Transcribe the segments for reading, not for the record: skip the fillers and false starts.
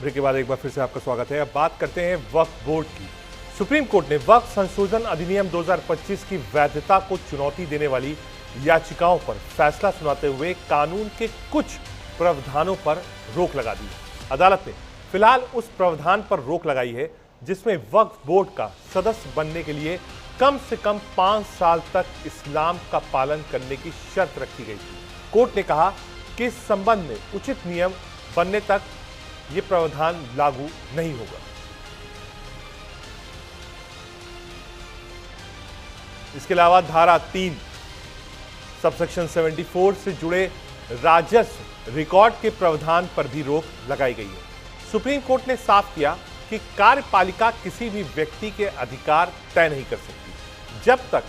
Break के बाद एक बार फिर से आपका स्वागत है। अब बात करते हैं वक्फ बोर्ड की। सुप्रीम कोर्ट ने वक्फ संशोधन अधिनियम 2025 की वैधता को चुनौती देने वाली याचिकाओं पर फैसला सुनाते हुए कानून के कुछ प्रावधानों पर रोक लगा दी। अदालत ने फिलहाल उस प्रावधान पर रोक लगाई है जिसमें वक्फ बोर्ड का सदस्य बनने के लिए कम से कम 5 साल तक इस्लाम का पालन करने की शर्त रखी गई थी। कोर्ट ने कहा कि इस संबंध में उचित नियम बनने तक यह प्रावधान लागू नहीं होगा। इसके अलावा धारा 3 सबसेक्शन 74 से जुड़े राजस्व रिकॉर्ड के प्रावधान पर भी रोक लगाई गई है। सुप्रीम कोर्ट ने साफ किया कि कार्यपालिका किसी भी व्यक्ति के अधिकार तय नहीं कर सकती जब तक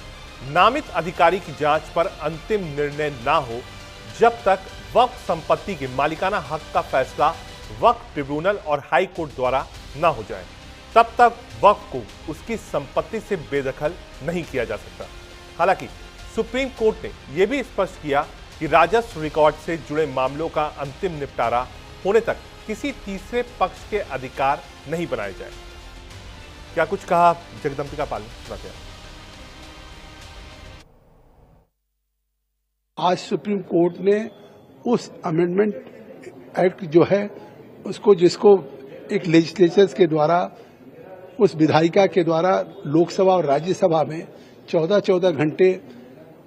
नामित अधिकारी की जांच पर अंतिम निर्णय ना हो, जब तक वक्फ संपत्ति के मालिकाना हक का फैसला वक्फ ट्रिब्यूनल और हाई कोर्ट द्वारा ना हो जाए, तब तक वक्फ को उसकी संपत्ति से बेदखल नहीं किया जा सकता। हालांकि सुप्रीम कोर्ट ने यह भी स्पष्ट किया कि राजस्व रिकॉर्ड से जुड़े मामलों का अंतिम निपटारा होने तक किसी तीसरे पक्ष के अधिकार नहीं बनाए जाए। क्या कुछ कहा जगदंबिका पाल ने? आज सुप्रीम कोर्ट ने उस अमेंडमेंट एक्ट जो है उसको, जिसको एक लेजिस्लेचर्स के द्वारा, उस विधायिका के द्वारा लोकसभा और राज्यसभा में 14-14 घंटे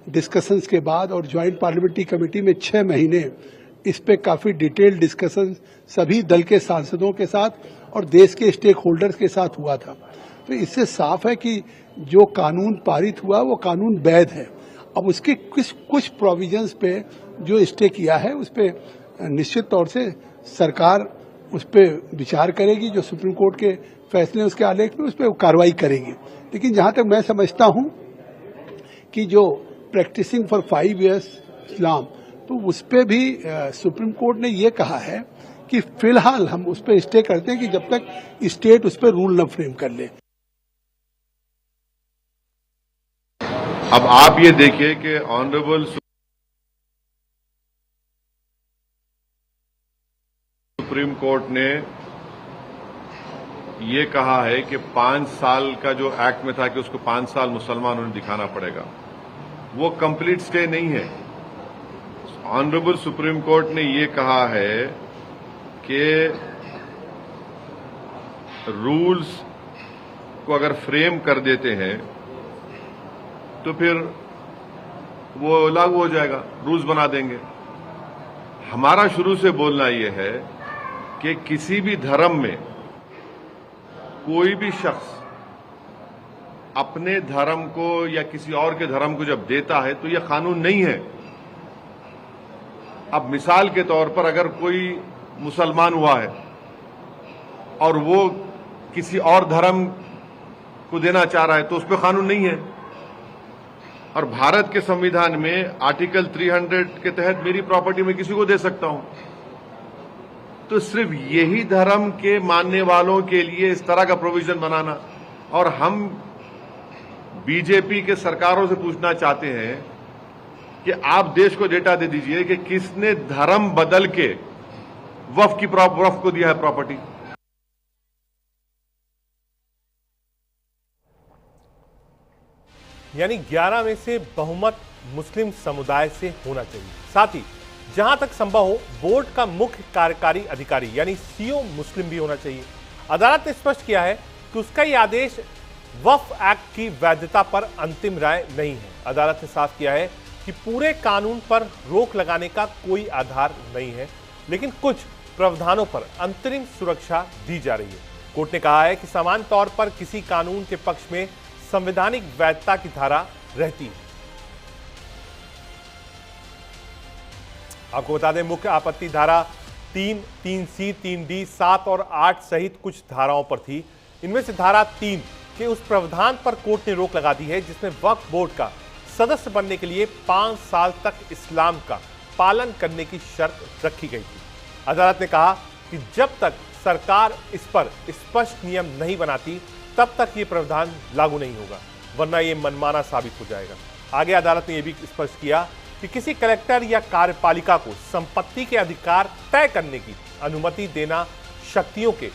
डिस्कशंस के बाद और ज्वाइंट पार्लियामेंट्री कमेटी में 6 महीने इस पे काफी डिटेल डिस्कशन सभी दल के सांसदों के साथ और देश के स्टेक होल्डर्स के साथ हुआ था। तो इससे साफ है कि जो कानून पारित हुआ वो कानून वैध है। अब उसके कुछ प्रोविजंस पे जो स्टे किया है उस पे निश्चित तौर से सरकार उस पे विचार करेगी। जो सुप्रीम कोर्ट के फैसले उसके आलेख में उस पे कार्रवाई करेगी। लेकिन जहां तक मैं समझता हूं कि जो प्रैक्टिसिंग फॉर 5 इयर्स इस्लाम, तो उस पे भी सुप्रीम कोर्ट ने ये कहा है कि फिलहाल हम उस पे स्टे करते हैं कि जब तक स्टेट उस पे रूल न फ्रेम कर ले। अब आप ये देखिए कि ऑनरेबल सुप्रीम कोर्ट ने ये कहा है कि 5 साल का जो एक्ट में था कि उसको 5 साल मुसलमानों ने दिखाना पड़ेगा, वो कंप्लीट स्टे नहीं है। ऑनरेबल सुप्रीम कोर्ट ने ये कहा है कि रूल्स को अगर फ्रेम कर देते हैं तो फिर वो लागू हो जाएगा, रूल्स बना देंगे। हमारा शुरू से बोलना यह है कि किसी भी धर्म में कोई भी शख्स अपने धर्म को या किसी और के धर्म को जब देता है तो यह कानून नहीं है। अब मिसाल के तौर पर अगर कोई मुसलमान हुआ है और वो किसी और धर्म को देना चाह रहा है तो उस पर कानून नहीं है। और भारत के संविधान में आर्टिकल 300 के तहत मेरी प्रॉपर्टी में किसी को दे सकता हूं। तो सिर्फ यही धर्म के मानने वालों के लिए इस तरह का प्रोविजन बनाना, और हम बीजेपी के सरकारों से पूछना चाहते हैं कि आप देश को डेटा दे दीजिए कि किसने धर्म बदल के वक्फ को दिया है प्रॉपर्टी। यानी 11 में से बहुमत मुस्लिम समुदाय से होना चाहिए। साथ ही जहां तक संभव हो बोर्ड का मुख्य कार्यकारी अधिकारी यानी सीओ मुस्लिम भी होना चाहिए। अदालत ने स्पष्ट किया है कि उसका यह आदेश वक्फ एक्ट की वैधता पर अंतिम राय नहीं है। अदालत ने साफ किया है कि पूरे कानून पर रोक लगाने का कोई आधार नहीं है, लेकिन कुछ प्रावधानों पर अंतरिम सुरक्षा दी जा रही है। कोर्ट ने कहा है कि समान तौर पर किसी कानून के पक्ष में संवैधानिक वैधता की धारा रहती है। आपको बता दें, मुख्य आपत्ति धारा 3, 3C, 3D, 7 और 8 सहित कुछ धाराओं पर थी। इनमें से धारा 3 के उस प्रावधान पर कोर्ट ने रोक लगा दी है जिसमें वक्फ बोर्ड का सदस्य बनने के लिए 5 साल तक इस्लाम का पालन करने की शर्त रखी गई थी। अदालत ने कहा कि जब तक सरकार इस पर स्पष्ट नियम नहीं बनाती तब तक ये प्रावधान लागू नहीं होगा, वरना ये मनमाना साबित हो जाएगा। आगे अदालत ने यह भी स्पष्ट किया कि किसी कलेक्टर या कार्यपालिका को संपत्ति के अधिकार तय करने की अनुमति देना शक्तियों के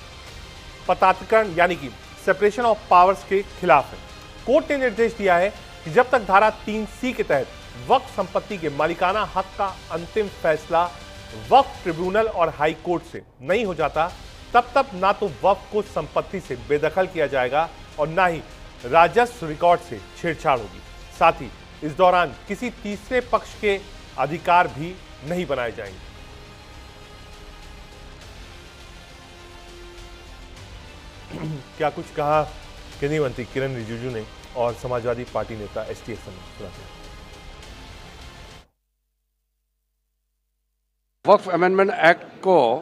पतातीकरण यानी कि सेपरेशन ऑफ पावर्स के खिलाफ है। कोर्ट ने निर्देश दिया है कि जब तक धारा 3C के तहत वक्फ संपत्ति के मालिकाना हक का अंतिम फैसला वक्फ ट्रिब्यूनल और हाई कोर्ट से नहीं हो जाता, तब तक ना तो वक्फ को संपत्ति से बेदखल किया जाएगा और ना ही राजस्व रिकॉर्ड से छेड़छाड़ होगी। साथ ही इस दौरान किसी तीसरे पक्ष के अधिकार भी नहीं बनाए जाएंगे। क्या कुछ कहा केंद्रीय मंत्री किरण रिजिजू ने और समाजवादी पार्टी नेता एसटी ने? वक्फ अमेंडमेंट एक्ट को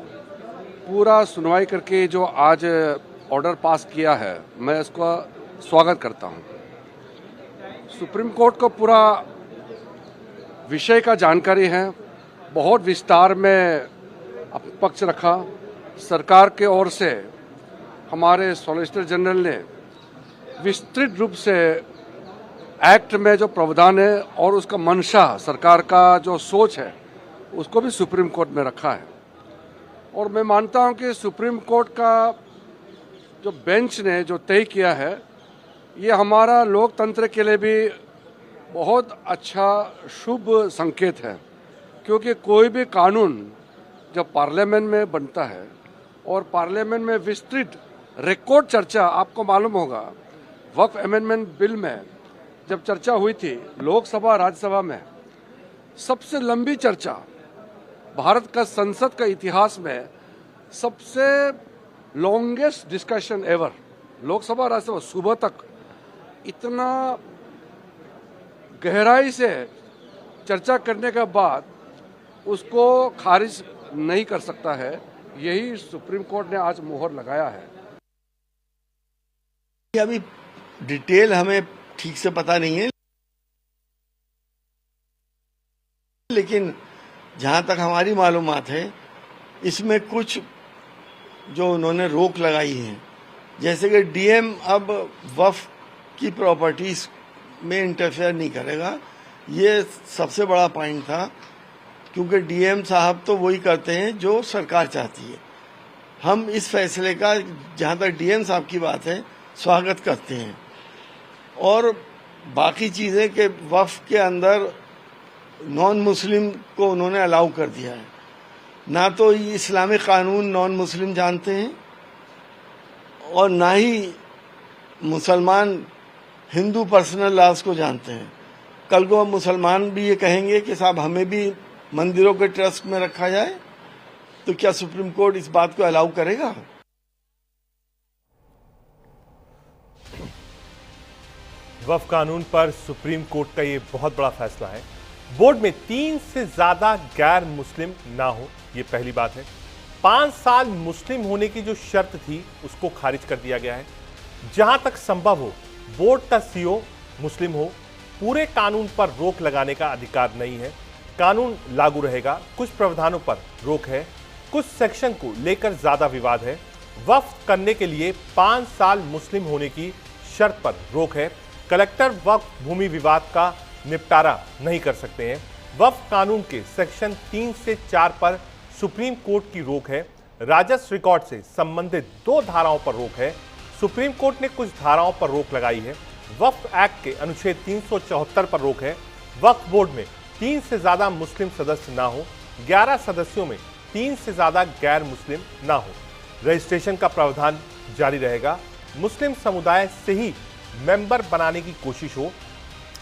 पूरा सुनवाई करके जो आज ऑर्डर पास किया है, मैं इसका स्वागत करता हूं। सुप्रीम कोर्ट को पूरा विषय का जानकारी है, बहुत विस्तार में पक्ष रखा। सरकार के ओर से हमारे सॉलिसिटर जनरल ने विस्तृत रूप से एक्ट में जो प्रावधान है और उसका मंशा, सरकार का जो सोच है, उसको भी सुप्रीम कोर्ट में रखा है। और मैं मानता हूं कि सुप्रीम कोर्ट का जो बेंच ने जो तय किया है, ये हमारा लोकतंत्र के लिए भी बहुत अच्छा शुभ संकेत है, क्योंकि कोई भी कानून जब पार्लियामेंट में बनता है और पार्लियामेंट में विस्तृत रिकॉर्ड चर्चा, आपको मालूम होगा वक्फ अमेंडमेंट बिल में जब चर्चा हुई थी लोकसभा राज्यसभा में, सबसे लंबी चर्चा भारत का संसद का इतिहास में, सबसे longest discussion ever, Lok Sabha Rajya Sabha सुबह तक इतना गहराई से चर्चा करने के बाद उसको खारिज नहीं कर सकता है। यही सुप्रीम कोर्ट ने आज मोहर लगाया है। अभी डिटेल हमें ठीक से पता नहीं है, लेकिन जहां तक हमारी मालूमात है, इसमें कुछ जो उन्होंने रोक लगाई है, जैसे कि डीएम अब वक्फ की प्रॉपर्टीज में इंटरफेयर नहीं करेगा। ये सबसे बड़ा पॉइंट था, क्योंकि डीएम साहब तो वही करते हैं जो सरकार चाहती है। हम इस फैसले का, जहां तक डीएम साहब की बात है, स्वागत करते हैं। और बाकी चीज़ें कि वक्फ के अंदर नॉन मुस्लिम को उन्होंने अलाउ कर दिया है। ना तो इस्लामिक कानून नॉन मुस्लिम जानते हैं और ना ही मुसलमान हिंदू पर्सनल लॉज को जानते हैं। कल को मुसलमान भी ये कहेंगे कि साहब हमें भी मंदिरों के ट्रस्ट में रखा जाए, तो क्या सुप्रीम कोर्ट इस बात को अलाउ करेगा? वक्फ कानून पर सुप्रीम कोर्ट का ये बहुत बड़ा फैसला है। बोर्ड में 3 से ज्यादा गैर मुस्लिम ना हो, ये पहली बात है। 5 साल मुस्लिम होने की जो शर्त थी उसको खारिज कर दिया गया है। जहां तक संभव हो बोर्ड का सीईओ मुस्लिम हो। पूरे कानून पर रोक लगाने का अधिकार नहीं है। कानून लागू रहेगा। कुछ प्रावधानों पर रोक है, कुछ सेक्शन को लेकर ज्यादा विवाद है। वक्फ करने के लिए 5 साल मुस्लिम होने की शर्त पर रोक है। कलेक्टर वक्फ भूमि विवाद का निपटारा नहीं कर सकते हैं। वक्फ कानून के सेक्शन 3 से 4 पर सुप्रीम कोर्ट की रोक है। राजस्व रिकॉर्ड से संबंधित 2 धाराओं पर रोक है। सुप्रीम कोर्ट ने कुछ धाराओं पर रोक लगाई है। वक्फ एक्ट के अनुच्छेद 374 पर रोक है। वक्फ बोर्ड में 3 से ज्यादा मुस्लिम सदस्य ना हो। 11 सदस्यों में 3 से ज्यादा गैर मुस्लिम ना हो। रजिस्ट्रेशन का प्रावधान जारी रहेगा। मुस्लिम समुदाय से ही मेंबर बनाने की कोशिश हो।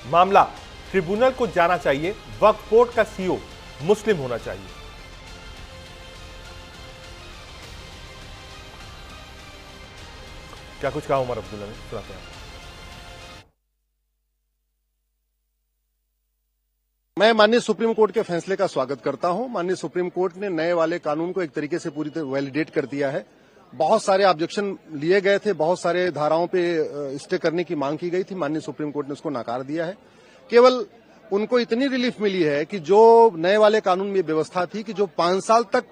मामला ट्रिब्यूनल को जाना चाहिए। वक्फ बोर्ड का सीईओ मुस्लिम होना चाहिए। क्या कुछ कहा उमर अब्दुल्ला ने, सुनाते हैं। मैं माननीय सुप्रीम कोर्ट के फैसले का स्वागत करता हूं। माननीय सुप्रीम कोर्ट ने नए वाले कानून को एक तरीके से पूरी तरह वैलिडेट कर दिया है। बहुत सारे ऑब्जेक्शन लिए गए थे, बहुत सारे धाराओं पे स्टे करने की मांग की गई थी। माननीय सुप्रीम कोर्ट ने उसको नकार दिया है। केवल उनको इतनी रिलीफ मिली है कि जो नए वाले कानून में व्यवस्था थी कि जो 5 साल तक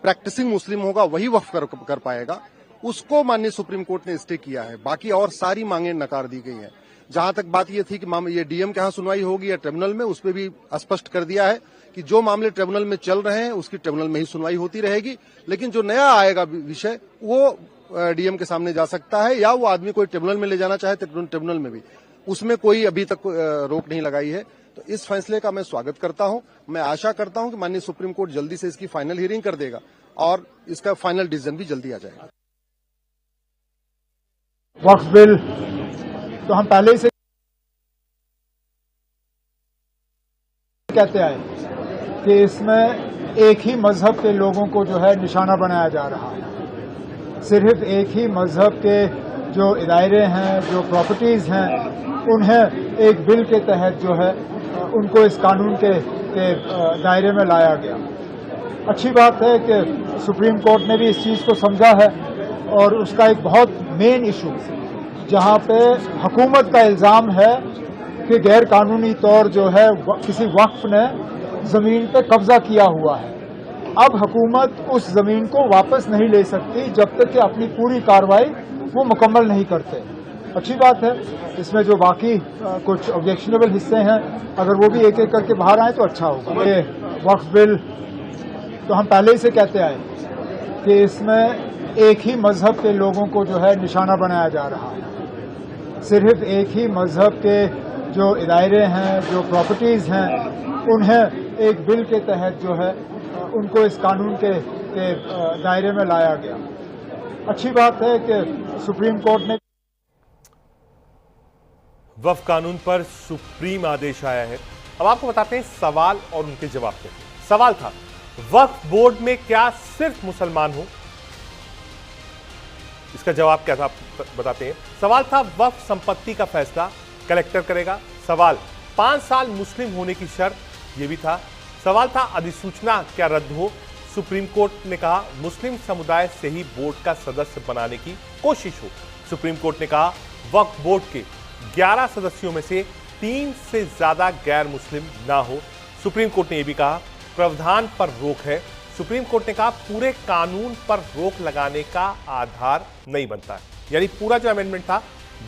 प्रैक्टिसिंग मुस्लिम होगा वही वक्फ कर पाएगा, उसको माननीय सुप्रीम कोर्ट ने स्टे किया है। बाकी और सारी मांगें नकार दी गई हैं। जहां तक बात ये थी कि ये डीएम के यहां सुनवाई होगी या ट्रिब्यूनल में, उस पर भी स्पष्ट कर दिया है कि जो मामले ट्रिब्यूनल में चल रहे हैं उसकी ट्रिब्यूनल में ही सुनवाई होती रहेगी, लेकिन जो नया आएगा विषय वो डीएम के सामने जा सकता है, या वो आदमी कोई ट्रिब्यूनल में ले जाना चाहे ट्रिब्यूनल में भी, उसमें कोई अभी तक रोक नहीं लगाई है। तो इस फैसले का मैं स्वागत करता हूं। मैं आशा करता हूं कि माननीय सुप्रीम कोर्ट जल्दी से इसकी फाइनल हियरिंग कर देगा और इसका फाइनल डिसीजन भी जल्दी आ जाएगा। वक्फ बिल तो हम पहले से कहते आए कि इसमें एक ही मजहब के लोगों को जो है निशाना बनाया जा रहा है। सिर्फ एक ही मजहब के जो इदारे हैं, जो प्रॉपर्टीज हैं, उन्हें एक बिल के तहत जो है उनको इस कानून के दायरे में लाया गया। अच्छी बात है कि सुप्रीम कोर्ट ने भी इस चीज़ को समझा है और उसका एक बहुत मेन इशू जहां पे हुकूमत का इल्ज़ाम है कि गैर कानूनी तौर जो है किसी वक्फ ने ज़मीन पे कब्जा किया हुआ है। अब हुकूमत उस ज़मीन को वापस नहीं ले सकती जब तक कि अपनी पूरी कार्रवाई वो मुकम्मल नहीं करते। अच्छी बात है, इसमें जो बाकी कुछ ऑब्जेक्शनेबल हिस्से हैं अगर वो भी एक एक करके बाहर आए तो अच्छा होगा। ये वक्फ बिल तो हम पहले से कहते आए कि इसमें एक ही मजहब के लोगों को जो है निशाना बनाया जा रहा है। सिर्फ एक ही मजहब के जो इदारे हैं, जो प्रॉपर्टीज हैं, उन्हें एक बिल के तहत जो है उनको इस कानून के दायरे में लाया गया। अच्छी बात है कि सुप्रीम कोर्ट ने वक्फ कानून पर सुप्रीम आदेश आया है। अब आपको बताते हैं सवाल और उनके जवाब क्या थे। सवाल था, वक्फ बोर्ड में क्या सिर्फ मुसलमान हो? इसका जवाब क्या था बताते हैं। सवाल था, वक्फ संपत्ति का फैसला कलेक्टर करेगा। सवाल, 5 साल मुस्लिम होने की शर्त, यह भी था। सवाल था, अधिसूचना क्या रद्द हो? सुप्रीम कोर्ट ने कहा मुस्लिम समुदाय से ही बोर्ड का सदस्य बनाने की कोशिश हो। सुप्रीम कोर्ट ने कहा वक्फ बोर्ड के 11 सदस्यों में से 3 से ज्यादा गैर मुस्लिम ना हो। सुप्रीम कोर्ट ने यह भी कहा प्रावधान पर रोक है। सुप्रीम कोर्ट ने कहा पूरे कानून पर रोक लगाने का आधार नहीं बनता है, यानी पूरा जो अमेंडमेंट था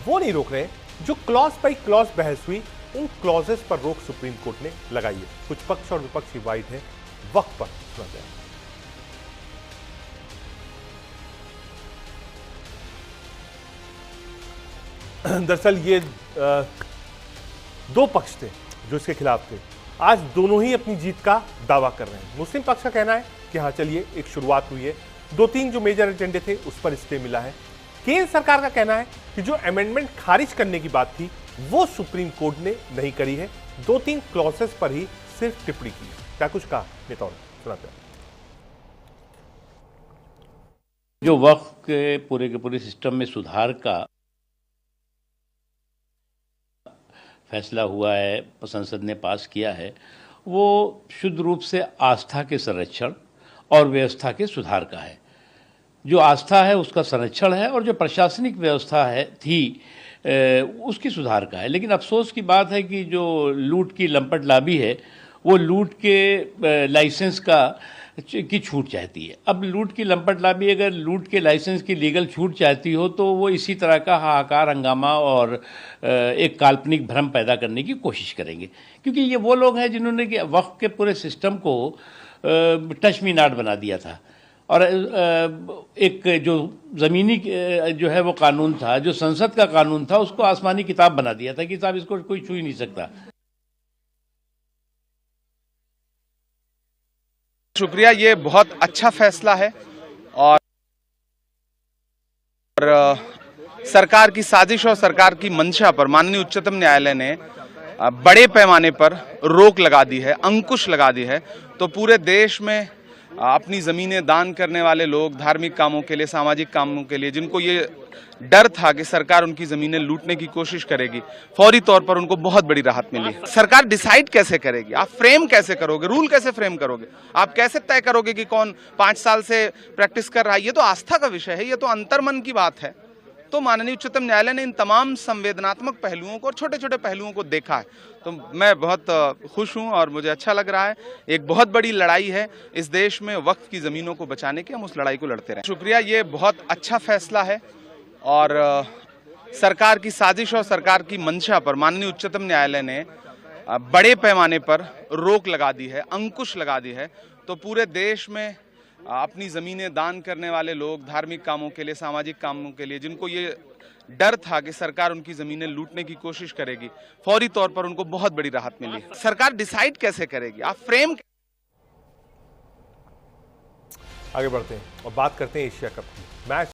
वो नहीं रोक रहे। जो क्लॉज बाई क्लॉज बहस हुई, उन क्लॉजेस पर रोक सुप्रीम कोर्ट ने लगाई है। कुछ पक्ष और विपक्ष की वाइड है वक्फ पर। सुना जाए। दरअसल ये 2 पक्ष थे जो इसके खिलाफ थे। आज दोनों ही अपनी जीत का दावा कर रहे हैं। मुस्लिम पक्ष का कहना है कि हाँ चलिए एक शुरुआत हुई है, 2-3 जो मेजर एजेंडे थे उस पर स्टे मिला है। केंद्र सरकार का कहना है कि जो अमेंडमेंट खारिज करने की बात थी वो सुप्रीम कोर्ट ने नहीं करी है, 2-3 क्लॉसेस पर ही सिर्फ टिप्पणी की है। क्या कुछ कहा नेताओं ने, सुनाते हैं। जो वक्फ के पूरे सिस्टम में सुधार का फैसला हुआ है, संसद ने पास किया है, वो शुद्ध रूप से आस्था के संरक्षण और व्यवस्था के सुधार का है। जो आस्था है उसका संरक्षण है और जो प्रशासनिक व्यवस्था है उसकी सुधार का है। लेकिन अफसोस की बात है कि जो लूट की लंपट लाबी है वो लूट के लाइसेंस की छूट चाहती है। अब लूट की लंपट लाबी अगर लूट के लाइसेंस की लीगल छूट चाहती हो तो वो इसी तरह का हाहाकार, हंगामा और एक काल्पनिक भ्रम पैदा करने की कोशिश करेंगे, क्योंकि ये वो लोग हैं जिन्होंने कि वक्फ के पूरे सिस्टम को टच मी नॉट बना दिया था। और एक जो ज़मीनी जो है वो कानून था, जो संसद का कानून था, उसको आसमानी किताब बना दिया था कि साहब इसको कोई छू ही नहीं सकता। शुक्रिया, ये बहुत अच्छा फैसला है और सरकार की साजिश और सरकार की मंशा पर माननीय उच्चतम न्यायालय ने बड़े पैमाने पर रोक लगा दी है, अंकुश लगा दी है। तो पूरे देश में अपनी ज़मीनें दान करने वाले लोग, धार्मिक कामों के लिए, सामाजिक कामों के लिए, जिनको ये डर था कि सरकार उनकी ज़मीनें लूटने की कोशिश करेगी, फौरी तौर पर उनको बहुत बड़ी राहत मिली। सरकार डिसाइड कैसे करेगी, आप फ्रेम कैसे करोगे, रूल कैसे फ्रेम करोगे, आप कैसे तय करोगे कि कौन 5 साल से प्रैक्टिस कर रहा है? ये तो आस्था का विषय है, ये तो अंतर्मन की बात है। तो माननीय उच्चतम न्यायालय ने इन तमाम संवेदनात्मक पहलुओं को और छोटे छोटे पहलुओं को देखा है। तो मैं बहुत खुश हूं और मुझे अच्छा लग रहा है। एक बहुत बड़ी लड़ाई है इस देश में वक्फ की ज़मीनों को बचाने की, हम उस लड़ाई को लड़ते रहें। शुक्रिया, ये बहुत अच्छा फैसला है और सरकार की साजिश और सरकार की मंशा पर माननीय उच्चतम न्यायालय ने बड़े पैमाने पर रोक लगा दी है, अंकुश लगा दी है, तो पूरे देश में अपनी ज़मीनें दान करने वाले लोग, धार्मिक कामों के लिए, सामाजिक कामों के लिए, जिनको ये डर था कि सरकार उनकी ज़मीनें लूटने की कोशिश करेगी, फौरी तौर पर उनको बहुत बड़ी राहत मिली। सरकार डिसाइड कैसे करेगी, आप फ्रेम। आगे बढ़ते हैं और बात करते हैं एशिया कप की। मैच